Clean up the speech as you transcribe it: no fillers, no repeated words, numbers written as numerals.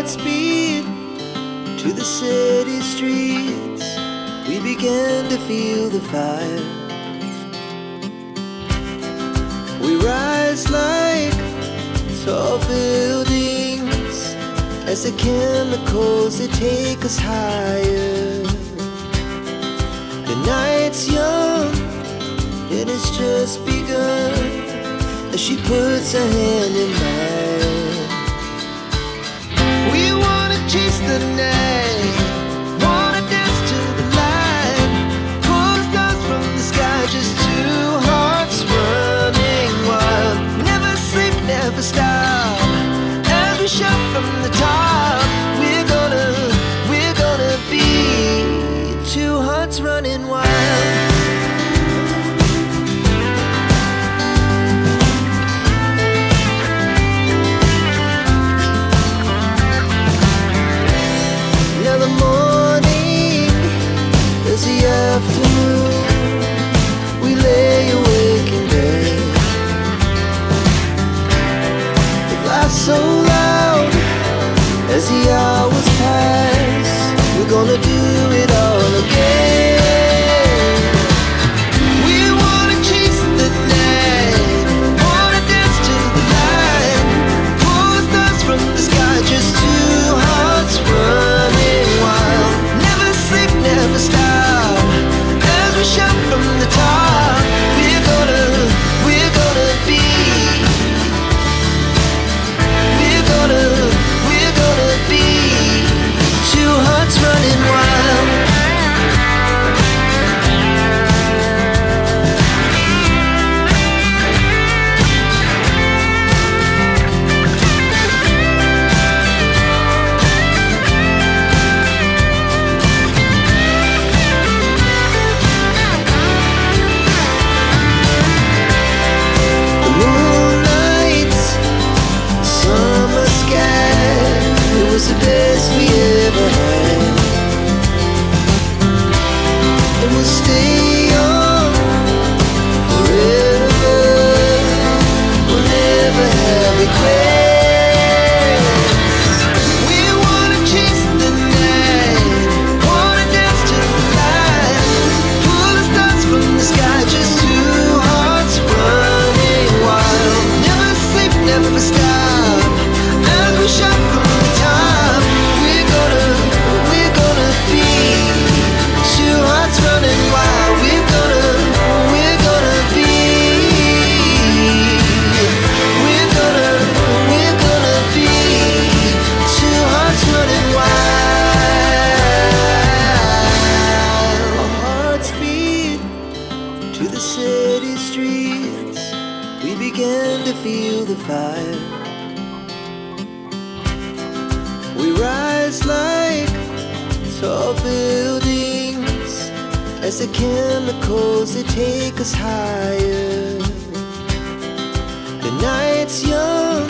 hearts beat to the city streets. We began to feel the fire. We rise like tall buildings as the chemicals, they take us higher. The night's young and it's just begun as she puts her hand in mine. We wanna chase the night, wanna dance to the light, pull stars from the sky, just two hearts running wild. Never sleep, never stop, as we shout from the top. We're gonna be two hearts running wild. Afternoon, we lay awake in bed. It laughs so loud as the hours pass. We're gonna do it all again. We wanna chase the night, wanna dance to the light, pull stars from the sky, just two hearts running wild. Never sleep, never stop, we shout from the top. We're gonna be, we're gonna be two hearts running wild. The best we ever had, and we'll stay on forever. We'll never have regrets. We wanna chase the night, wanna dance to the light, pull the stars from the sky, just two hearts running wild. Never sleep, never stop, as we shout from the top. Running wild, we're gonna be, we're gonna be two hearts running wild. Our hearts beat to the city streets. We began to feel the fire. We rise like tall buildings as the chemicals, they take us higher. The night's young